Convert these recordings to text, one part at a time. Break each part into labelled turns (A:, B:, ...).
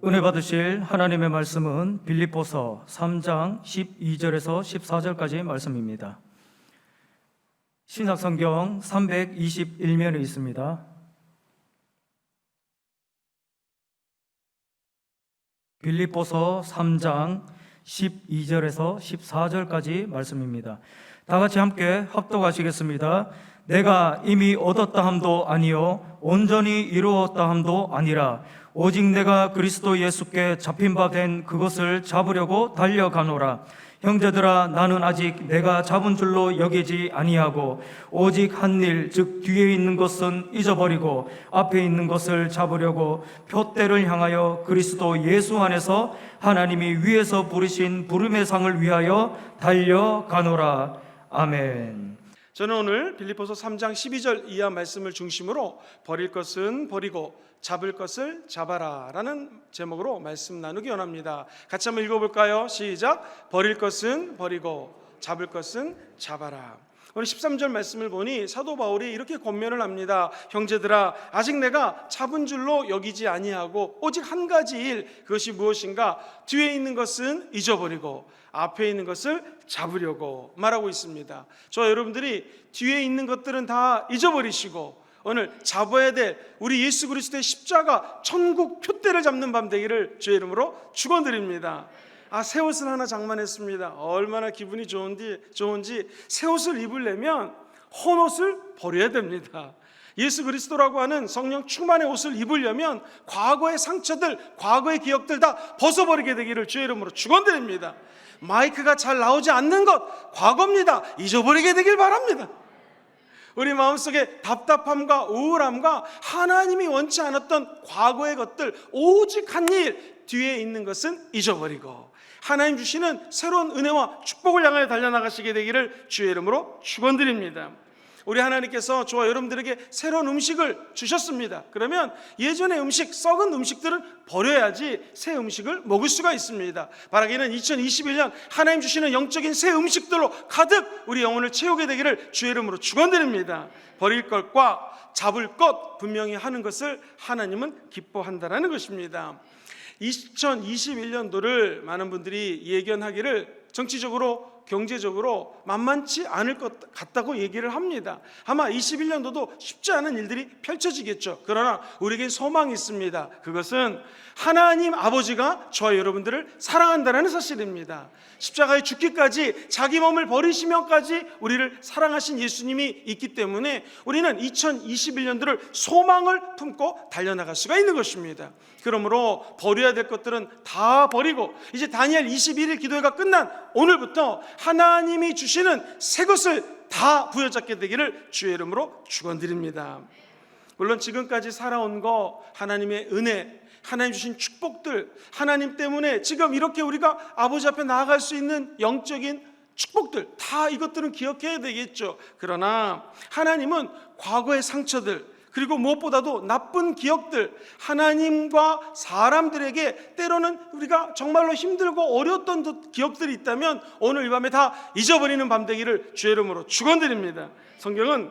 A: 은혜 받으실 하나님의 말씀은 빌립보서 3장 12절에서 14절까지 말씀입니다. 신약성경 321면에 있습니다. 빌립보서 3장 12절에서 14절까지 말씀입니다. 다 같이 함께 합독하시겠습니다. 내가 이미 얻었다 함도 아니요 온전히 이루었다 함도 아니라 오직 내가 그리스도 예수께 잡힌 바 된 그것을 잡으려고 달려가노라. 형제들아, 나는 아직 내가 잡은 줄로 여기지 아니하고 오직 한 일, 즉 뒤에 있는 것은 잊어버리고 앞에 있는 것을 잡으려고 표대를 향하여 그리스도 예수 안에서 하나님이 위에서 부르신 부름의 상을 위하여 달려가노라. 아멘.
B: 저는 오늘 빌립보서 3장 12절 이하 말씀을 중심으로 버릴 것은 버리고 잡을 것을 잡아라 라는 제목으로 말씀 나누기 원합니다. 같이 한번 읽어볼까요? 시작. 버릴 것은 버리고 잡을 것은 잡아라. 오늘 13절 말씀을 보니 사도 바울이 이렇게 권면을 합니다. 형제들아, 아직 내가 잡은 줄로 여기지 아니하고 오직 한 가지 일, 그것이 무엇인가? 뒤에 있는 것은 잊어버리고 앞에 있는 것을 잡으려고 말하고 있습니다. 저 여러분들이 뒤에 있는 것들은 다 잊어버리시고 오늘 잡아야 될 우리 예수 그리스도의 십자가 천국 표대를 잡는 밤 되기를 주의 이름으로 축원드립니다. 새 옷을 하나 장만했습니다. 얼마나 기분이 좋은지 새 옷을 입으려면 헌 옷을 버려야 됩니다. 예수 그리스도라고 하는 성령 충만의 옷을 입으려면 과거의 상처들, 과거의 기억들 다 벗어버리게 되기를 주의 이름으로 축원드립니다. 마이크가 잘 나오지 않는 것 과거입니다. 잊어버리게 되길 바랍니다. 우리 마음속에 답답함과 우울함과 하나님이 원치 않았던 과거의 것들, 오직 한 일, 뒤에 있는 것은 잊어버리고 하나님 주시는 새로운 은혜와 축복을 향하여 달려나가시게 되기를 주의 이름으로 축원드립니다. 우리 하나님께서 저와 여러분들에게 새로운 음식을 주셨습니다. 그러면 예전의 음식, 썩은 음식들은 버려야지 새 음식을 먹을 수가 있습니다. 바라기는 2021년 하나님 주시는 영적인 새 음식들로 가득 우리 영혼을 채우게 되기를 주의 이름으로 축원드립니다. 버릴 것과 잡을 것 분명히 하는 것을 하나님은 기뻐한다는 것입니다. 2021년도를 많은 분들이 예견하기를 정치적으로 경제적으로 만만치 않을 것 같다고 얘기를 합니다. 아마 21년도도 쉽지 않은 일들이 펼쳐지겠죠. 그러나 우리에게 소망이 있습니다. 그것은 하나님 아버지가 저와 여러분들을 사랑한다는 사실입니다. 십자가에 죽기까지 자기 몸을 버리시면까지 우리를 사랑하신 예수님이 있기 때문에 우리는 2021년도를 소망을 품고 달려나갈 수가 있는 것입니다. 그러므로 버려야 될 것들은 다 버리고 이제 다니엘 21일 기도회가 끝난 오늘부터 하나님이 주시는 새 것을 다 부여잡게 되기를 주의 이름으로 축원드립니다. 물론 지금까지 살아온 거 하나님의 은혜, 하나님 주신 축복들, 하나님 때문에 지금 이렇게 우리가 아버지 앞에 나아갈 수 있는 영적인 축복들, 다 이것들은 기억해야 되겠죠. 그러나 하나님은 과거의 상처들, 그리고 무엇보다도 나쁜 기억들, 하나님과 사람들에게 때로는 우리가 정말로 힘들고 어려웠던 기억들이 있다면 오늘 이 밤에 다 잊어버리는 밤 되기를 주의 이름으로 축원드립니다. 성경은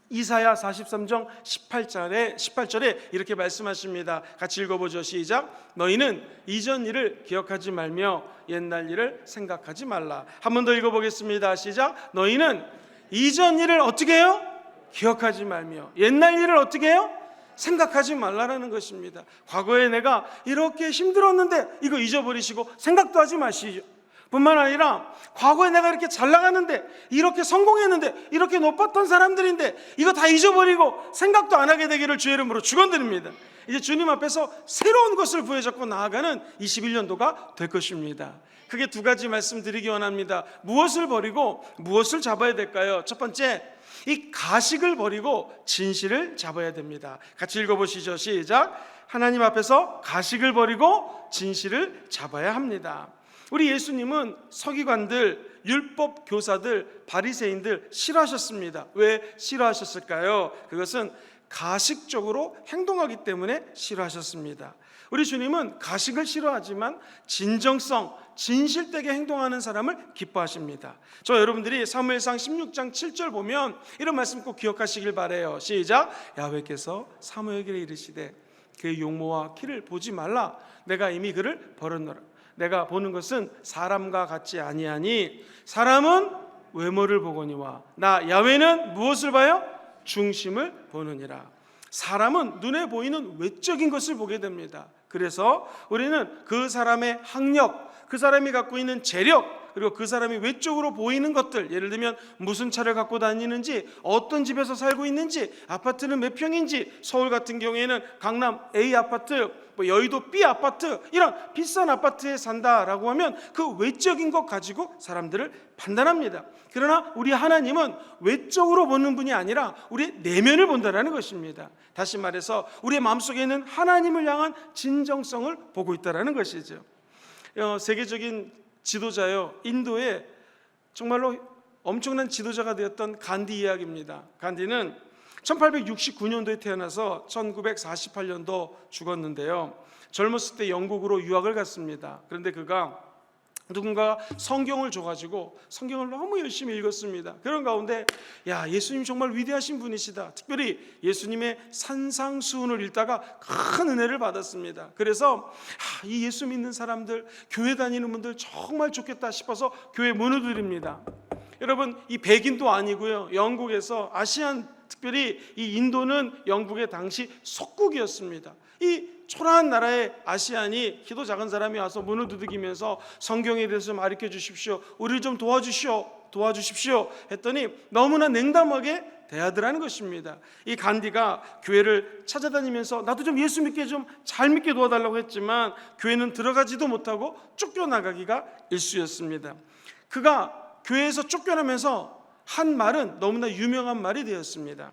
B: 이사야 43장 18절에 이렇게 말씀하십니다. 같이 읽어보죠. 시작. 너희는 이전 일을 기억하지 말며 옛날 일을 생각하지 말라. 한 번 더 읽어보겠습니다. 시작. 너희는 이전 일을 어떻게 해요? 기억하지 말며 옛날 일을 어떻게 해요? 생각하지 말라라는 것입니다. 과거에 내가 이렇게 힘들었는데 이거 잊어버리시고 생각도 하지 마시죠. 뿐만 아니라 과거에 내가 이렇게 잘 나갔는데 이렇게 성공했는데 이렇게 높았던 사람들인데 이거 다 잊어버리고 생각도 안 하게 되기를 주의 이름으로 축원드립니다. 이제 주님 앞에서 새로운 것을 부여잡고 나아가는 21년도가 될 것입니다. 크게 두 가지 말씀드리기 원합니다. 무엇을 버리고 무엇을 잡아야 될까요? 첫 번째, 이 가식을 버리고 진실을 잡아야 됩니다. 같이 읽어보시죠. 시작. 하나님 앞에서 가식을 버리고 진실을 잡아야 합니다. 우리 예수님은 서기관들, 율법 교사들, 바리새인들 싫어하셨습니다. 왜 싫어하셨을까요? 그것은 가식적으로 행동하기 때문에 싫어하셨습니다. 우리 주님은 가식을 싫어하지만 진정성, 진실되게 행동하는 사람을 기뻐하십니다. 저 여러분들이 사무엘상 16장 7절 보면 이런 말씀 꼭 기억하시길 바라요. 시작. 야훼께서 사무엘에게 이르시되 그의 용모와 키를 보지 말라. 내가 이미 그를 버렸노라. 내가 보는 것은 사람과 같지 아니하니 사람은 외모를 보거니와 나 야훼는 무엇을 봐요? 중심을 보느니라. 사람은 눈에 보이는 외적인 것을 보게 됩니다. 그래서 우리는 그 사람의 학력, 그 사람이 갖고 있는 재력, 그리고 그 사람이 외적으로 보이는 것들, 예를 들면 무슨 차를 갖고 다니는지, 어떤 집에서 살고 있는지, 아파트는 몇 평인지, 서울 같은 경우에는 강남 A 아파트, 여의도 B 아파트, 이런 비싼 아파트에 산다라고 하면 그 외적인 것 가지고 사람들을 판단합니다. 그러나 우리 하나님은 외적으로 보는 분이 아니라 우리의 내면을 본다라는 것입니다. 다시 말해서 우리의 마음속에 있는 하나님을 향한 진정성을 보고 있다라는 것이죠. 세계적인 지도자요, 인도에 정말로 엄청난 지도자가 되었던 간디 이야기입니다. 간디는 1869년도에 태어나서 1948년도 죽었는데요. 젊었을 때 영국으로 유학을 갔습니다. 그런데 그가 누군가 성경을 줘가지고 성경을 너무 열심히 읽었습니다. 그런 가운데 예수님 정말 위대하신 분이시다. 특별히 예수님의 산상수훈을 읽다가 큰 은혜를 받았습니다. 그래서 이 예수 믿는 사람들, 교회 다니는 분들 정말 좋겠다 싶어서 교회 문을 드립니다. 여러분, 이 백인도 아니고요, 영국에서 아시안, 특별히 이 인도는 영국의 당시 속국이었습니다. 이 초라한 나라의 아시안이 키도 작은 사람이 와서 문을 두드리면서 성경에 대해서 가르쳐 주십시오, 우리를 좀 도와주십시오 했더니 너무나 냉담하게 대하더라는 것입니다. 이 간디가 교회를 찾아다니면서 나도 좀 예수 믿게 좀 잘 믿게 도와달라고 했지만 교회는 들어가지도 못하고 쫓겨나가기가 일쑤였습니다. 그가 교회에서 쫓겨나면서 한 말은 너무나 유명한 말이 되었습니다.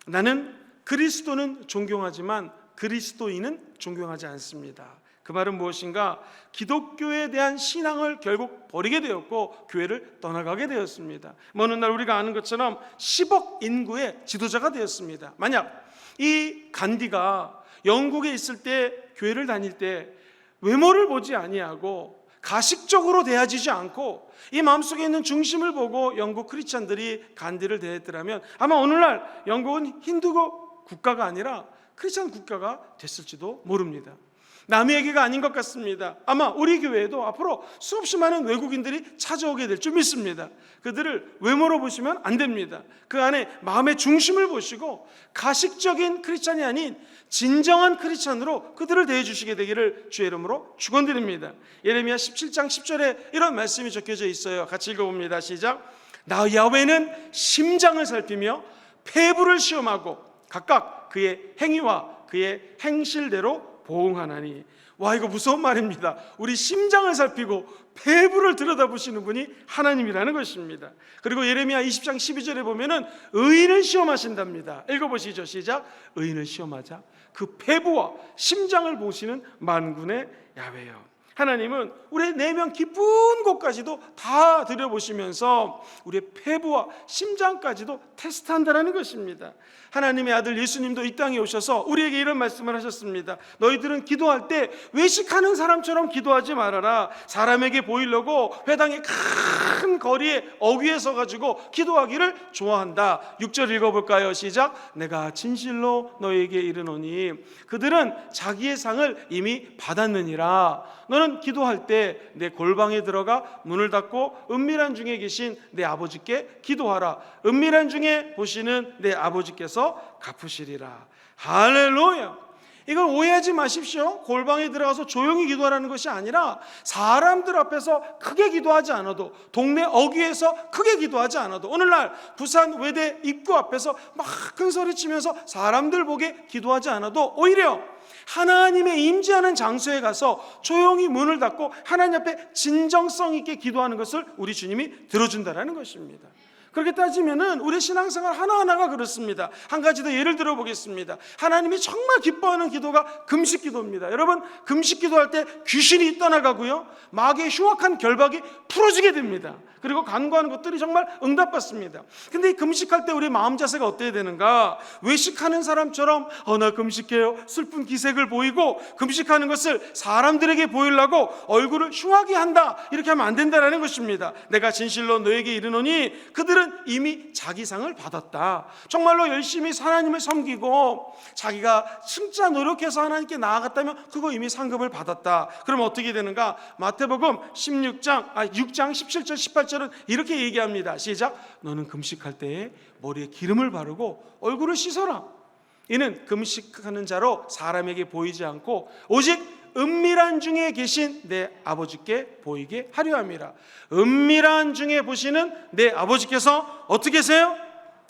B: 나는 그리스도는 존경하지만 그리스도인은 존경하지 않습니다. 그 말은 무엇인가? 기독교에 대한 신앙을 결국 버리게 되었고 교회를 떠나가게 되었습니다. 어느 날 우리가 아는 것처럼 10억 인구의 지도자가 되었습니다. 만약 이 간디가 영국에 있을 때, 교회를 다닐 때 외모를 보지 아니하고 가식적으로 대하지 않고 이 마음속에 있는 중심을 보고 영국 크리스찬들이 간디를 대했더라면 아마 오늘날 영국은 힌두교 국가가 아니라 크리스찬 국가가 됐을지도 모릅니다. 남의 얘기가 아닌 것 같습니다. 아마 우리 교회에도 앞으로 수없이 많은 외국인들이 찾아오게 될 줄 믿습니다. 그들을 외모로 보시면 안 됩니다. 그 안에 마음의 중심을 보시고 가식적인 크리스찬이 아닌 진정한 크리스찬으로 그들을 대해 주시게 되기를 주의 이름으로 축원드립니다. 예레미야 17장 10절에 이런 말씀이 적혀져 있어요. 같이 읽어봅니다. 시작. 나 야훼는 심장을 살피며 폐부를 시험하고 각각 그의 행위와 그의 행실대로 보응하나니. 와, 이거 무서운 말입니다. 우리 심장을 살피고 폐부를 들여다보시는 분이 하나님이라는 것입니다. 그리고 예레미야 20장 12절에 보면은 의인을 시험하신답니다. 읽어보시죠. 시작. 의인을 시험하자 그 폐부와 심장을 보시는 만군의 야훼여. 하나님은 우리의 내면 깊은 곳까지도 다 들여보시면서 우리의 폐부와 심장까지도 테스트한다는 것입니다. 하나님의 아들 예수님도 이 땅에 오셔서 우리에게 이런 말씀을 하셨습니다. 너희들은 기도할 때 외식하는 사람처럼 기도하지 말아라. 사람에게 보이려고 회당의 큰 거리에 어귀에 서가지고 기도하기를 좋아한다. 6절 읽어볼까요? 시작. 내가 진실로 너희에게 이르노니 그들은 자기의 상을 이미 받았느니라. 너는 기도할 때 내 골방에 들어가 문을 닫고 은밀한 중에 계신 내 아버지께 기도하라. 은밀한 중에 보시는 내 아버지께서 갚으시리라. 할렐루야. 이걸 오해하지 마십시오. 골방에 들어가서 조용히 기도하라는 것이 아니라 사람들 앞에서 크게 기도하지 않아도, 동네 어귀에서 크게 기도하지 않아도, 오늘날 부산 외대 입구 앞에서 막 큰 소리 치면서 사람들 보게 기도하지 않아도 오히려 하나님의 임재하는 장소에 가서 조용히 문을 닫고 하나님 앞에 진정성 있게 기도하는 것을 우리 주님이 들어준다는 것입니다. 그렇게 따지면은 우리 신앙생활 하나하나가 그렇습니다. 한 가지 더 예를 들어 보겠습니다. 하나님이 정말 기뻐하는 기도가 금식 기도입니다. 여러분, 금식 기도할 때 귀신이 떠나가고요, 마귀의 흉악한 결박이 풀어지게 됩니다. 그리고 간구하는 것들이 정말 응답받습니다. 근데 이 금식할 때 우리 마음 자세가 어때야 되는가? 외식하는 사람처럼 나 금식해요, 슬픈 기색을 보이고 금식하는 것을 사람들에게 보이려고 얼굴을 흉하게 한다, 이렇게 하면 안 된다는 것입니다. 내가 진실로 너에게 이르노니 그들은 그들은 이미 자기 상을 받았다. 정말로 열심히 하나님을 섬기고 자기가 진짜 노력해서 하나님께 나아갔다면 그거 이미 상급을 받았다. 그럼 어떻게 되는가? 마태복음 6장 17절 18절은 이렇게 얘기합니다. 시작. 너는 금식할 때에 머리에 기름을 바르고 얼굴을 씻어라. 이는 금식하는 자로 사람에게 보이지 않고 오직 은밀한 중에 계신 내 아버지께 보이게 하려 함이라. 은밀한 중에 보시는 내 아버지께서 어떻게 계세요?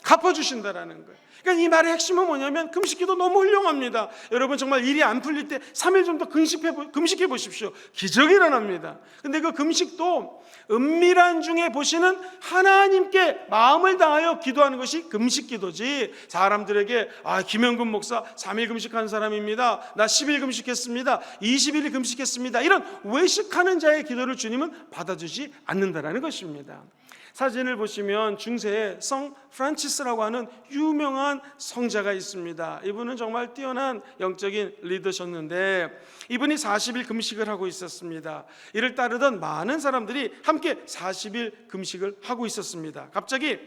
B: 갚아주신다라는 거예요. 그러니까 이 말의 핵심은 뭐냐면 금식기도 너무 훌륭합니다. 여러분 정말 일이 안 풀릴 때 3일 정도 금식해 보십시오. 기적이 일어납니다. 근데 그 금식도 은밀한 중에 보시는 하나님께 마음을 다하여 기도하는 것이 금식기도지, 사람들에게 김영근 목사 3일 금식한 사람입니다, 나 10일 금식했습니다, 20일 금식했습니다, 이런 외식하는 자의 기도를 주님은 받아주지 않는다라는 것입니다. 사진을 보시면 중세에 성 프란치스라고 하는 유명한 성자가 있습니다. 이분은 정말 뛰어난 영적인 리더셨는데 이분이 40일 금식을 하고 있었습니다. 이를 따르던 많은 사람들이 함께 40일 금식을 하고 있었습니다. 갑자기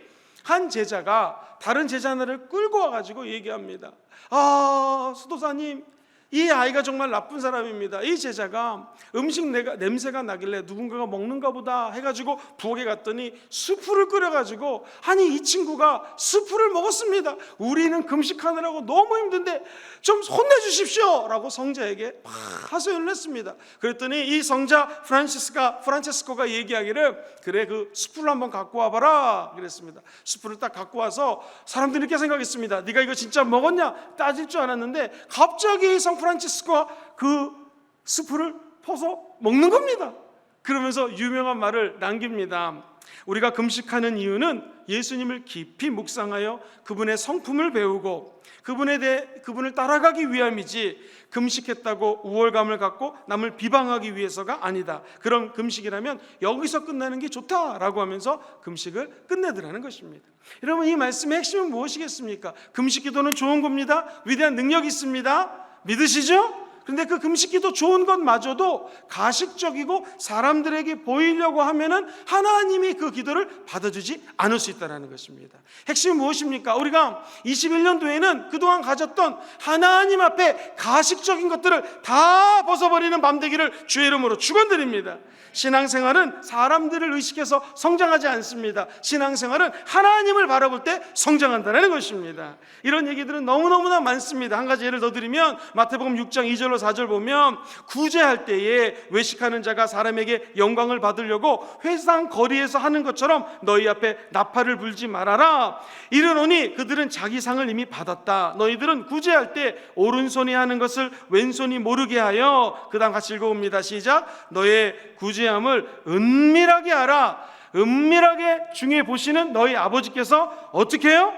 B: 한 제자가 다른 제자 하나를 끌고 와가지고 얘기합니다. 수도사님, 이 아이가 정말 나쁜 사람입니다. 이 제자가 음식 냄새가 나길래 누군가가 먹는가 보다 해가지고 부엌에 갔더니 수프를 끓여가지고, 아니 이 친구가 수프를 먹었습니다. 우리는 금식하느라고 너무 힘든데 좀 혼내주십시오 라고 성자에게 막 하소연을 했습니다. 그랬더니 이 성자 프란체스코가 얘기하기를, 그래 그 수프를 한번 갖고 와봐라 그랬습니다. 수프를 딱 갖고 와서 사람들이 이렇게 생각했습니다. 네가 이거 진짜 먹었냐 따질 줄 알았는데 갑자기 성 프란치스코가 그 수프를 퍼서 먹는 겁니다. 그러면서 유명한 말을 남깁니다. 우리가 금식하는 이유는 예수님을 깊이 묵상하여 그분의 성품을 배우고 그분을 따라가기 위함이지, 금식했다고 우월감을 갖고 남을 비방하기 위해서가 아니다. 그런 금식이라면 여기서 끝나는 게 좋다라고 하면서 금식을 끝내더라는 것입니다. 여러분, 이 말씀의 핵심은 무엇이겠습니까? 금식기도는 좋은 겁니다. 위대한 능력이 있습니다. 믿으시죠? 그런데 그 금식기도 좋은 것마저도 가식적이고 사람들에게 보이려고 하면은 하나님이 그 기도를 받아주지 않을 수 있다는 것입니다. 핵심은 무엇입니까? 우리가 21년도에는 그동안 가졌던 하나님 앞에 가식적인 것들을 다 벗어버리는 밤 되기를 주의 이름으로 축원드립니다. 신앙생활은 사람들을 의식해서 성장하지 않습니다. 신앙생활은 하나님을 바라볼 때 성장한다는 것입니다. 이런 얘기들은 너무너무나 많습니다. 한 가지 예를 더 드리면 마태복음 6장 2절로 4절 보면, 구제할 때에 외식하는 자가 사람에게 영광을 받으려고 회상 거리에서 하는 것처럼 너희 앞에 나팔을 불지 말아라. 이르노니 그들은 자기 상을 이미 받았다. 너희들은 구제할 때 오른손이 하는 것을 왼손이 모르게 하여, 그 다음 같이 읽어봅니다. 시작. 너의 구제함을 은밀하게 알아. 은밀하게 중에 보시는 너희 아버지께서 어떻게 해요?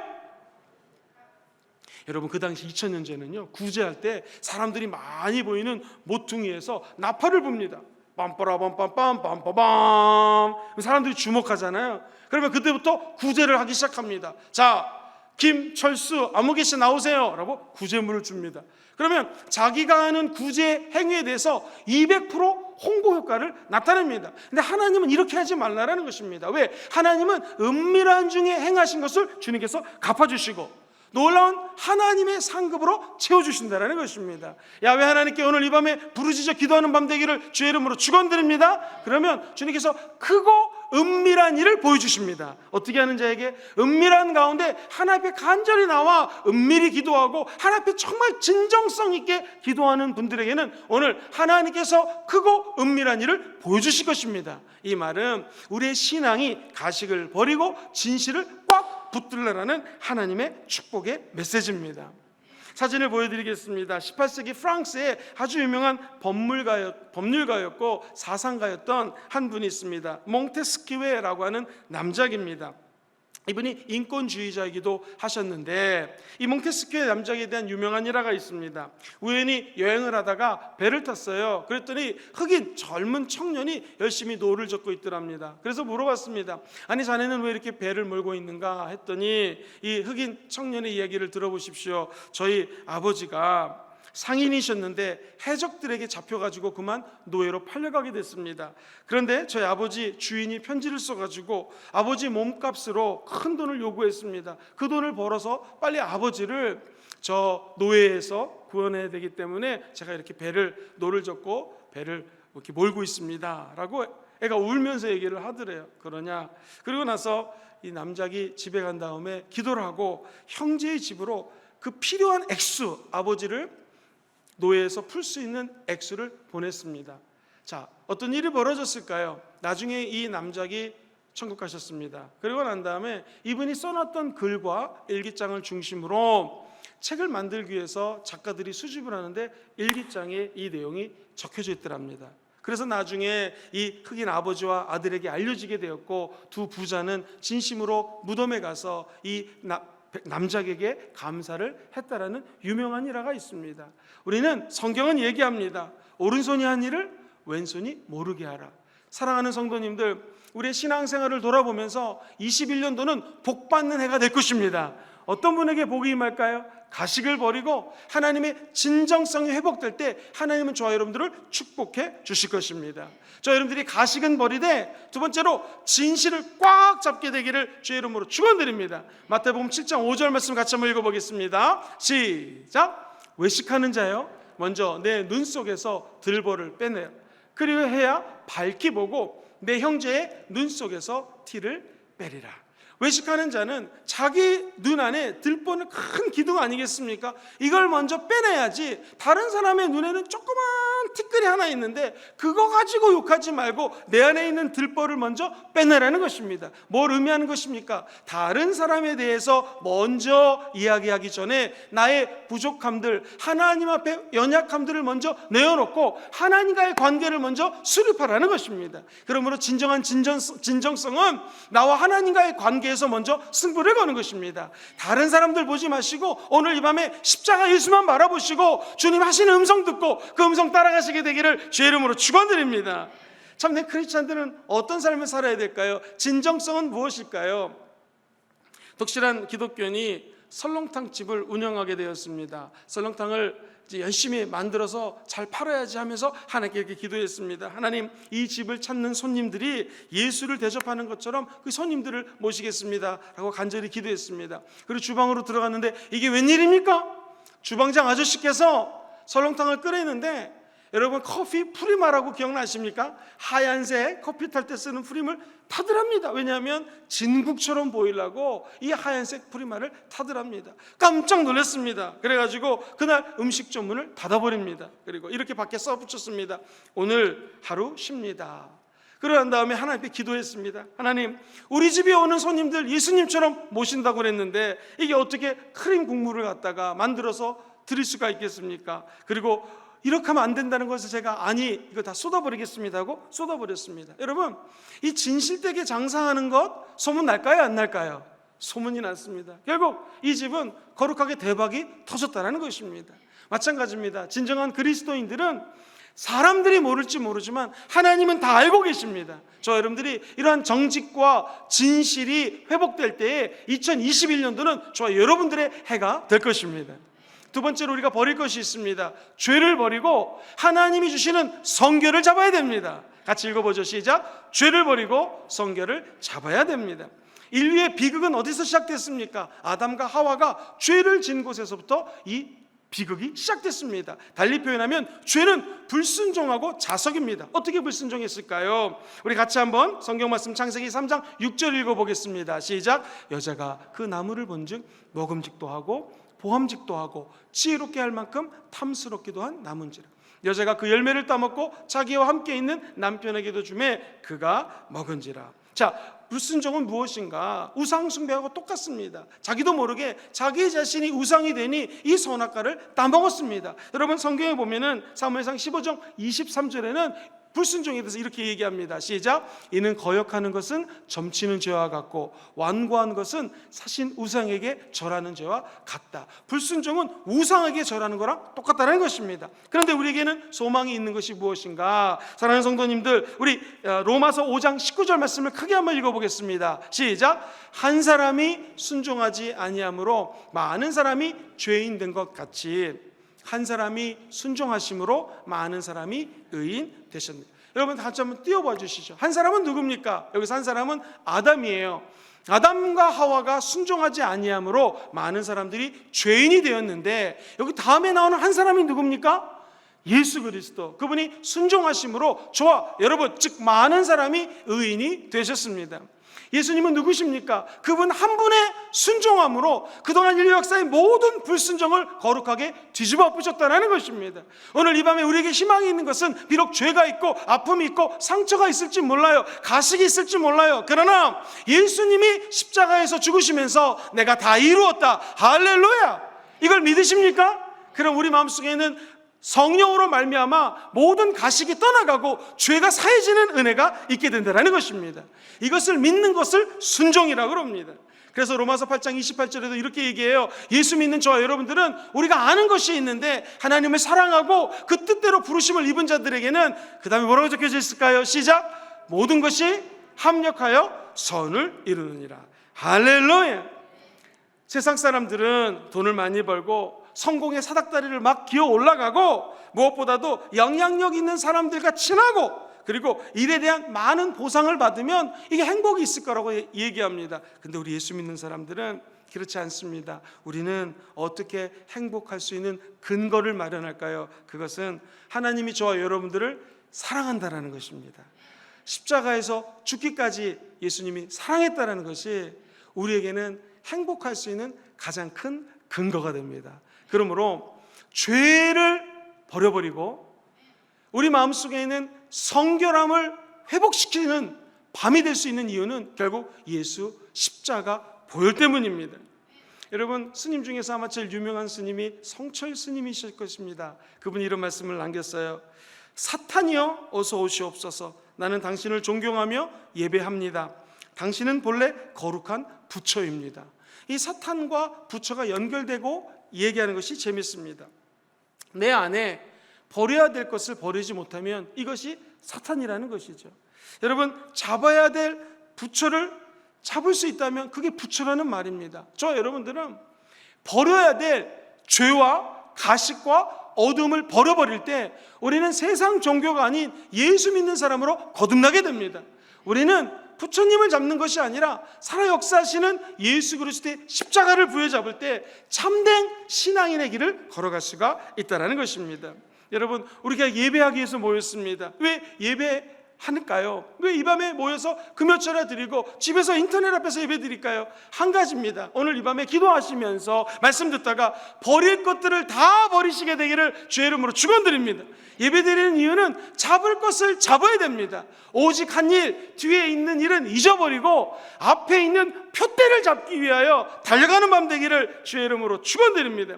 B: 여러분, 그 당시 2000년 전에는요, 구제할 때 사람들이 많이 보이는 모퉁이에서 나팔을 붑니다. 빰빠라빰빰빰 빰빠밤. 사람들이 주목하잖아요. 그러면 그때부터 구제를 하기 시작합니다. 자, 김철수 아무개씨 나오세요 라고 구제물을 줍니다. 그러면 자기가 하는 구제 행위에 대해서 200% 홍보 효과를 나타냅니다. 근데 하나님은 이렇게 하지 말라는 것입니다. 왜? 하나님은 은밀한 중에 행하신 것을 주님께서 갚아주시고 놀라운 하나님의 상급으로 채워주신다는 것입니다. 야외 하나님께 오늘 이 밤에 부르짖어 기도하는 밤 되기를 주의 이름으로 축원드립니다. 그러면 주님께서 크고 은밀한 일을 보여주십니다. 어떻게 하는 자에게? 은밀한 가운데 하나님 앞에 간절히 나와 은밀히 기도하고 하나님 앞에 정말 진정성 있게 기도하는 분들에게는 오늘 하나님께서 크고 은밀한 일을 보여주실 것입니다. 이 말은 우리의 신앙이 가식을 버리고 진실을 꽉 붙들라라는 하나님의 축복의 메시지입니다. 사진을 보여드리겠습니다. 18세기 프랑스의 아주 유명한 법률가였고 사상가였던 한 분이 있습니다. 몽테스키웨라고 하는 남작입니다. 이분이 인권주의자이기도 하셨는데, 이 몽테스키웨 남작에 대한 유명한 일화가 있습니다. 우연히 여행을 하다가 배를 탔어요. 그랬더니 흑인 젊은 청년이 열심히 노를 젓고 있더랍니다. 그래서 물어봤습니다. 아니 자네는 왜 이렇게 배를 몰고 있는가 했더니 이 흑인 청년의 이야기를 들어보십시오. 저희 아버지가 상인이셨는데 해적들에게 잡혀가지고 그만 노예로 팔려가게 됐습니다. 그런데 저희 아버지 주인이 편지를 써가지고 아버지 몸값으로 큰 돈을 요구했습니다. 그 돈을 벌어서 빨리 아버지를 저 노예에서 구원해야 되기 때문에 제가 이렇게 노를 젓고 배를 이렇게 몰고 있습니다 라고 애가 울면서 얘기를 하더래요. 그러냐, 그리고 나서 이 남작이 집에 간 다음에 기도를 하고 형제의 집으로 그 필요한 액수, 아버지를 노예에서 풀 수 있는 액수를 보냈습니다. 자, 어떤 일이 벌어졌을까요? 나중에 이 남작이 천국 가셨습니다. 그리고 난 다음에 이분이 써놨던 글과 일기장을 중심으로 책을 만들기 위해서 작가들이 수집을 하는데 일기장에 이 내용이 적혀져 있더랍니다. 그래서 나중에 이 흑인 아버지와 아들에게 알려지게 되었고, 두 부자는 진심으로 무덤에 가서 이 남작에게 감사를 했다라는 유명한 일화가 있습니다. 우리는 성경은 얘기합니다. 오른손이 한 일을 왼손이 모르게 하라. 사랑하는 성도님들, 우리의 신앙생활을 돌아보면서 21년도는 복받는 해가 될 것입니다. 어떤 분에게 복이 임할까요? 가식을 버리고 하나님의 진정성이 회복될 때 하나님은 저와 여러분들을 축복해 주실 것입니다. 저와 여러분들이 가식은 버리되, 두 번째로 진실을 꽉 잡게 되기를 주의 이름으로 축원드립니다. 마태복음 7장 5절 말씀 같이 한번 읽어보겠습니다. 시작. 외식하는 자여, 먼저 내 눈 속에서 들보를 빼내라. 그리고 해야 밝히 보고 내 형제의 눈 속에서 티를 빼리라. 외식하는 자는 자기 눈 안에 들보는 큰 기둥 아니겠습니까? 이걸 먼저 빼내야지. 다른 사람의 눈에는 조그만 티끌이 하나 있는데 그거 가지고 욕하지 말고 내 안에 있는 들보를 먼저 빼내라는 것입니다. 뭘 의미하는 것입니까? 다른 사람에 대해서 먼저 이야기하기 전에 나의 부족함들, 하나님 앞에 연약함들을 먼저 내어놓고 하나님과의 관계를 먼저 수립하라는 것입니다. 그러므로 진정한 진정성은 나와 하나님과의 관계에서 먼저 승부를 거는 것입니다. 다른 사람들 보지 마시고 오늘 이 밤에 십자가 예수만 바라보시고 주님 하시는 음성 듣고 그 음성 따라가시게 되기를 주의 이름으로 축원드립니다. 참, 내 크리스찬들은 어떤 삶을 살아야 될까요? 진정성은 무엇일까요? 독실한 기독교인이 설렁탕 집을 운영하게 되었습니다. 설렁탕을 이제 열심히 만들어서 잘 팔아야지 하면서 하나님께 이렇게 기도했습니다. 하나님, 이 집을 찾는 손님들이 예수를 대접하는 것처럼 그 손님들을 모시겠습니다 라고 간절히 기도했습니다. 그리고 주방으로 들어갔는데 이게 웬일입니까? 주방장 아저씨께서 설렁탕을 끓이는데, 여러분 커피 프리마라고 기억나십니까? 하얀색 커피 탈 때 쓰는 프림을 타더랍니다. 왜냐하면 진국처럼 보이려고 이 하얀색 프리마를 타더랍니다. 깜짝 놀랐습니다. 그래가지고 그날 음식점 문을 닫아버립니다. 그리고 이렇게 밖에 써붙였습니다. 오늘 하루 쉽니다. 그러한 다음에 하나님께 기도했습니다. 하나님, 우리 집에 오는 손님들 예수님처럼 모신다고 그랬는데 이게 어떻게 크림 국물을 갖다가 만들어서 드릴 수가 있겠습니까? 그리고 이렇게 하면 안 된다는 것을 제가 이거 다 쏟아버리겠습니다 하고 쏟아버렸습니다. 여러분, 이 진실되게 장사하는 것 소문 날까요, 안 날까요? 소문이 났습니다. 결국 이 집은 거룩하게 대박이 터졌다는 것입니다. 마찬가지입니다. 진정한 그리스도인들은 사람들이 모를지 모르지만 하나님은 다 알고 계십니다. 저 여러분들이 이러한 정직과 진실이 회복될 때에 2021년도는 저와 여러분들의 해가 될 것입니다. 두 번째로 우리가 버릴 것이 있습니다. 죄를 버리고 하나님이 주시는 성결을 잡아야 됩니다. 같이 읽어보죠. 시작. 죄를 버리고 성결을 잡아야 됩니다. 인류의 비극은 어디서 시작됐습니까? 아담과 하와가 죄를 진 곳에서부터 이 비극이 시작됐습니다. 달리 표현하면 죄는 불순종하고 자석입니다. 어떻게 불순종했을까요? 우리 같이 한번 성경 말씀 창세기 3장 6절 읽어보겠습니다. 시작. 여자가 그 나무를 본즉 먹음직도 하고 보함직도 하고 지혜롭게 할 만큼 탐스럽기도 한 나무인지라. 여자가 그 열매를 따먹고 자기와 함께 있는 남편에게도 주매 그가 먹은지라. 자, 불순종은 무엇인가? 우상 숭배하고 똑같습니다. 자기도 모르게 자기 자신이 우상이 되니 이 선악과를 따먹었습니다. 여러분, 성경에 보면은 사무엘상 15장 23절에는 불순종에 대해서 이렇게 얘기합니다. 시작. 이는 거역하는 것은 점치는 죄와 같고 완고한 것은 사신 우상에게 절하는 죄와 같다. 불순종은 우상에게 절하는 거랑 똑같다는 것입니다. 그런데 우리에게는 소망이 있는 것이 무엇인가? 사랑하는 성도님들, 우리 로마서 5장 19절 말씀을 크게 한번 읽어보겠습니다. 시작. 한 사람이 순종하지 아니함으로 많은 사람이 죄인 된 것 같이 한 사람이 순종하심으로 많은 사람이 의인 되셨느니라. 여러분 같이 한번 띄워봐 주시죠. 한 사람은 누굽니까? 여기서 한 사람은 아담이에요. 아담과 하와가 순종하지 아니함으로 많은 사람들이 죄인이 되었는데, 여기 다음에 나오는 한 사람이 누굽니까? 예수 그리스도. 그분이 순종하심으로 저와 여러분, 즉 많은 사람이 의인이 되셨습니다. 예수님은 누구십니까? 그분 한 분의 순종함으로 그동안 인류 역사의 모든 불순종을 거룩하게 뒤집어 엎으셨다는 것입니다. 오늘 이 밤에 우리에게 희망이 있는 것은 비록 죄가 있고 아픔이 있고 상처가 있을지 몰라요, 가식이 있을지 몰라요. 그러나 예수님이 십자가에서 죽으시면서 내가 다 이루었다, 할렐루야, 이걸 믿으십니까? 그럼 우리 마음속에는 성령으로 말미암아 모든 가식이 떠나가고 죄가 사해지는 은혜가 있게 된다는 것입니다. 이것을 믿는 것을 순종이라고 합니다. 그래서 로마서 8장 28절에도 이렇게 얘기해요. 예수 믿는 저와 여러분들은 우리가 아는 것이 있는데 하나님을 사랑하고 그 뜻대로 부르심을 입은 자들에게는, 그 다음에 뭐라고 적혀져 있을까요? 시작! 모든 것이 합력하여 선을 이루느니라. 할렐루야. 세상 사람들은 돈을 많이 벌고 성공의 사닥다리를 막 기어 올라가고, 무엇보다도 영향력 있는 사람들과 친하고, 그리고 일에 대한 많은 보상을 받으면 이게 행복이 있을 거라고 얘기합니다. 근데 우리 예수 믿는 사람들은 그렇지 않습니다. 우리는 어떻게 행복할 수 있는 근거를 마련할까요? 그것은 하나님이 저와 여러분들을 사랑한다라는 것입니다. 십자가에서 죽기까지 예수님이 사랑했다라는 것이 우리에게는 행복할 수 있는 가장 큰 근거가 됩니다. 그러므로 죄를 버려버리고 우리 마음속에 있는 성결함을 회복시키는 밤이 될 수 있는 이유는 결국 예수 십자가 보혈 때문입니다. 여러분, 스님 중에서 아마 제일 유명한 스님이 성철 스님이실 것입니다. 그분이 이런 말씀을 남겼어요. 사탄이여 어서 오시옵소서. 나는 당신을 존경하며 예배합니다. 당신은 본래 거룩한 부처입니다. 이 사탄과 부처가 연결되고 얘기하는 것이 재밌습니다. 내 안에 버려야 될 것을 버리지 못하면 이것이 사탄이라는 것이죠. 여러분, 잡아야 될 부처를 잡을 수 있다면 그게 부처라는 말입니다. 저 여러분들은 버려야 될 죄와 가식과 어둠을 버려버릴 때 우리는 세상 종교가 아닌 예수 믿는 사람으로 거듭나게 됩니다. 우리는 부처님을 잡는 것이 아니라 살아 역사하시는 예수 그리스도의 십자가를 부여잡을 때 참된 신앙인의 길을 걸어갈 수가 있다는 것입니다. 여러분, 우리가 예배하기 위해서 모였습니다. 왜 예배하는가요? 왜 이 밤에 모여서 금요철에 드리고 집에서 인터넷 앞에서 예배 드릴까요? 한 가지입니다. 오늘 이 밤에 기도하시면서 말씀 듣다가 버릴 것들을 다 버리시게 되기를 주의 이름으로 축원드립니다. 예배 드리는 이유는 잡을 것을 잡아야 됩니다. 오직 한 일, 뒤에 있는 일은 잊어버리고 앞에 있는 표대를 잡기 위하여 달려가는 밤 되기를 주의 이름으로 축원드립니다.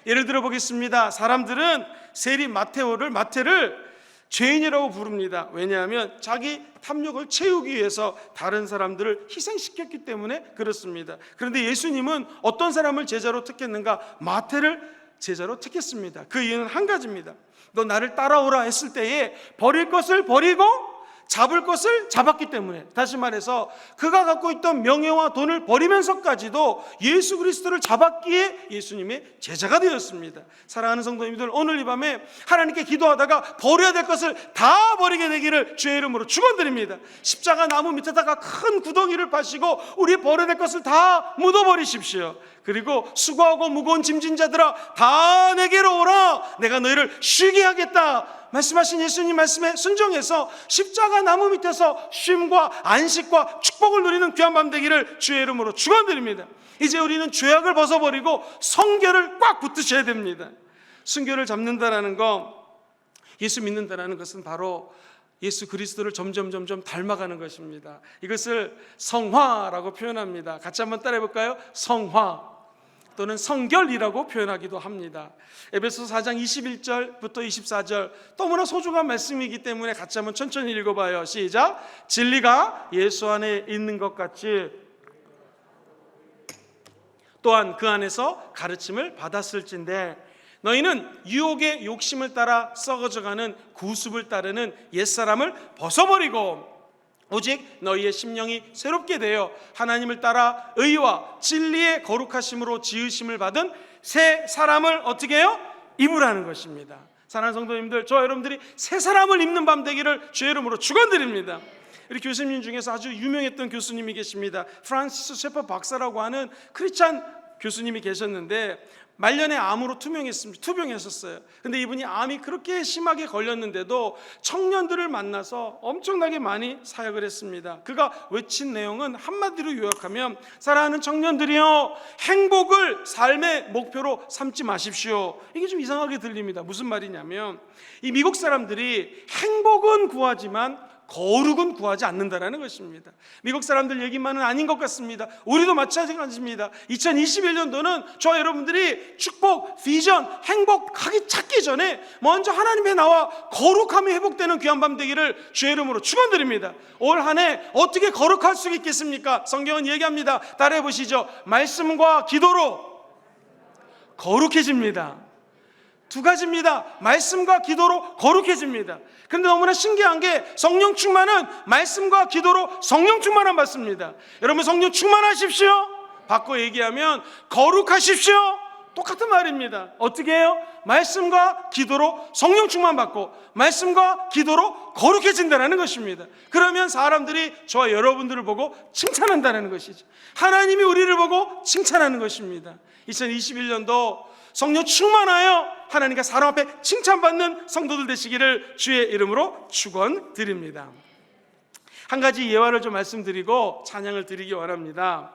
B: 예를 들어 보겠습니다. 사람들은 세리 마태를 죄인이라고 부릅니다. 왜냐하면 자기 탐욕을 채우기 위해서 다른 사람들을 희생시켰기 때문에 그렇습니다. 그런데 예수님은 어떤 사람을 제자로 택했는가? 마태를 제자로 택했습니다. 그 이유는 한 가지입니다. 너 나를 따라오라 했을 때에 버릴 것을 버리고 잡을 것을 잡았기 때문에, 다시 말해서 그가 갖고 있던 명예와 돈을 버리면서까지도 예수 그리스도를 잡았기에 예수님의 제자가 되었습니다. 사랑하는 성도님들, 오늘 이 밤에 하나님께 기도하다가 버려야 될 것을 다 버리게 되기를 주의 이름으로 축원드립니다. 십자가 나무 밑에다가 큰 구덩이를 파시고 우리 버려야 될 것을 다 묻어버리십시오. 그리고 수고하고 무거운 짐진 자들아 다 내게로 오라, 내가 너희를 쉬게 하겠다 말씀하신 예수님 말씀에 순종해서 십자가 나무 밑에서 쉼과 안식과 축복을 누리는 귀한 밤 되기를 주의 이름으로 축원드립니다. 이제 우리는 죄악을 벗어버리고 성결을 꽉 붙드셔야 됩니다. 순결을 잡는다라는 거, 예수 믿는다라는 것은 바로 예수 그리스도를 점점 닮아가는 것입니다. 이것을 성화라고 표현합니다. 같이 한번 따라해 볼까요? 성화 또는 성결이라고 표현하기도 합니다. 에베소서 4장 21절부터 24절 너무나 소중한 말씀이기 때문에 같이 한번 천천히 읽어봐요. 시작. 진리가 예수 안에 있는 것 같이 또한 그 안에서 가르침을 받았을진데 너희는 유혹의 욕심을 따라 썩어져가는 구습을 따르는 옛사람을 벗어버리고 오직 너희의 심령이 새롭게 되어 하나님을 따라 의와 진리의 거룩하심으로 지으심을 받은 새 사람을 어떻게 해요? 입으라는 것입니다. 사랑하는 성도님들, 저와 여러분들이 새 사람을 입는 밤 되기를 주의 이름으로 축원드립니다. 우리 교수님 중에서 아주 유명했던 교수님이 계십니다. 프란시스 셰퍼 박사라고 하는 크리스찬 교수님이 계셨는데 말년에 암으로 투병했었어요. 근데 이분이 암이 그렇게 심하게 걸렸는데도 청년들을 만나서 엄청나게 많이 사역을 했습니다. 그가 외친 내용은 한마디로 요약하면, 사랑하는 청년들이여, 행복을 삶의 목표로 삼지 마십시오. 이게 좀 이상하게 들립니다. 무슨 말이냐면, 이 미국 사람들이 행복은 구하지만 거룩은 구하지 않는다라는 것입니다. 미국 사람들 얘기만은 아닌 것 같습니다. 우리도 마찬가지입니다. 2021년도는 저와 여러분들이 축복, 비전, 행복하기 찾기 전에 먼저 하나님 앞에 나와 거룩함이 회복되는 귀한 밤 되기를 주의 이름으로 축원드립니다. 올 한 해 어떻게 거룩할 수 있겠습니까? 성경은 얘기합니다. 따라해 보시죠. 말씀과 기도로 거룩해집니다. 두 가지입니다. 말씀과 기도로 거룩해집니다. 그런데 너무나 신기한 게, 성령 충만은 말씀과 기도로 성령 충만함 받습니다. 여러분, 성령 충만하십시오. 바꿔 얘기하면 거룩하십시오. 똑같은 말입니다. 어떻게 해요? 말씀과 기도로 성령 충만 받고 말씀과 기도로 거룩해진다는 것입니다. 그러면 사람들이 저와 여러분들을 보고 칭찬한다는 것이죠. 하나님이 우리를 보고 칭찬하는 것입니다. 2021년도 성령 충만하여 하나님과 사람 앞에 칭찬받는 성도들 되시기를 주의 이름으로 축원드립니다. 한 가지 예화를 좀 말씀드리고 찬양을 드리기 원합니다.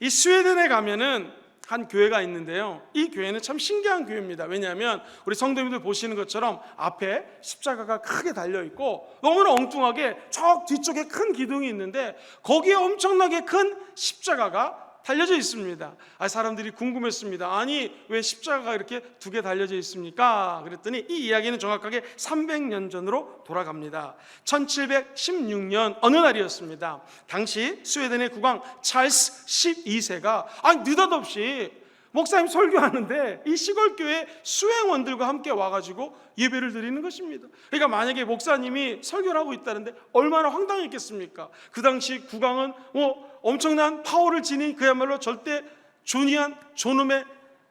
B: 이 스웨덴에 가면은 한 교회가 있는데요, 이 교회는 참 신기한 교회입니다. 왜냐하면 우리 성도님들 보시는 것처럼 앞에 십자가가 크게 달려있고 너무나 엉뚱하게 저 뒤쪽에 큰 기둥이 있는데 거기에 엄청나게 큰 십자가가 달려져 있습니다. 사람들이 궁금했습니다. 아니, 왜 십자가가 이렇게 두 개 달려져 있습니까? 그랬더니 이 이야기는 정확하게 300년 전으로 돌아갑니다. 1716년 어느 날이었습니다. 당시 스웨덴의 국왕 찰스 12세가 느닷없이 목사님 설교하는데 이 시골교회 수행원들과 함께 와가지고 예배를 드리는 것입니다. 그러니까 만약에 목사님이 설교를 하고 있다는데 얼마나 황당했겠습니까? 그 당시 국왕은 엄청난 파워를 지닌 그야말로 절대 존귀한 존엄의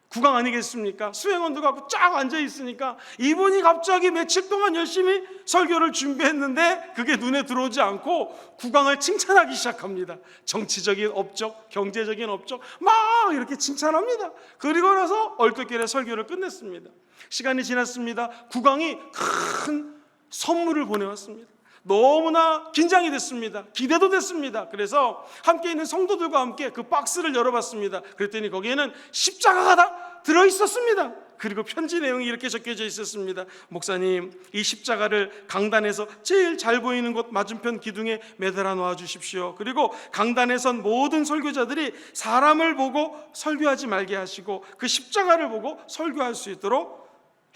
B: 국왕 아니겠습니까? 수행원들과 쫙 앉아있으니까 이분이 갑자기 며칠 동안 열심히 설교를 준비했는데 그게 눈에 들어오지 않고 국왕을 칭찬하기 시작합니다. 정치적인 업적, 경제적인 업적 막 이렇게 칭찬합니다. 그리고 나서 얼떨결에 설교를 끝냈습니다. 시간이 지났습니다. 국왕이 큰 선물을 보내왔습니다. 너무나 긴장이 됐습니다. 기대도 됐습니다. 그래서 함께 있는 성도들과 함께 그 박스를 열어봤습니다. 그랬더니 거기에는 십자가가 다 들어있었습니다. 그리고 편지 내용이 이렇게 적혀져 있었습니다. 목사님, 이 십자가를 강단에서 제일 잘 보이는 곳 맞은편 기둥에 매달아 놓아 주십시오. 그리고 강단에 선 모든 설교자들이 사람을 보고 설교하지 말게 하시고 그 십자가를 보고 설교할 수 있도록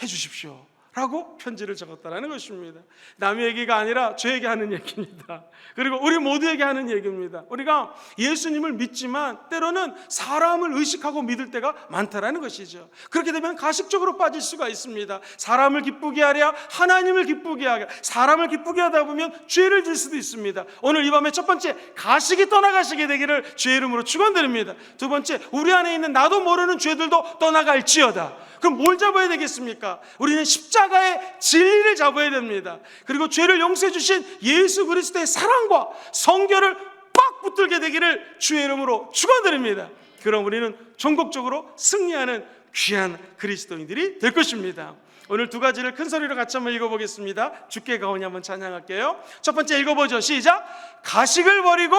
B: 해주십시오 라고 편지를 적었다는 것입니다. 남의 얘기가 아니라 저에게 하는 얘기입니다. 그리고 우리 모두에게 하는 얘기입니다. 우리가 예수님을 믿지만 때로는 사람을 의식하고 믿을 때가 많다라는 것이죠. 그렇게 되면 가식적으로 빠질 수가 있습니다. 사람을 기쁘게 하랴 하나님을 기쁘게 하랴, 사람을 기쁘게 하다 보면 죄를 질 수도 있습니다. 오늘 이 밤에 첫 번째, 가식이 떠나가시게 되기를 주의 이름으로 축원드립니다. 두 번째, 우리 안에 있는 나도 모르는 죄들도 떠나갈지어다. 그럼 뭘 잡아야 되겠습니까? 우리는 십자가의 진리를 잡아야 됩니다. 그리고 죄를 용서해 주신 예수 그리스도의 사랑과 성결을 빡 붙들게 되기를 주의 이름으로 축원드립니다. 그럼 우리는 전국적으로 승리하는 귀한 그리스도인들이 될 것입니다. 오늘 두 가지를 큰 소리로 같이 한번 읽어보겠습니다. 주께 가오니 한번 찬양할게요. 첫 번째 읽어보죠. 시작. 가식을 버리고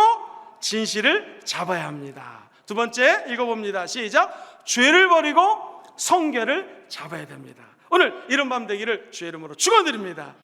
B: 진실을 잡아야 합니다. 두 번째 읽어봅니다. 시작. 죄를 버리고 성결을 잡아야 됩니다. 오늘 이런 밤 되기를 주의 이름으로 축원드립니다.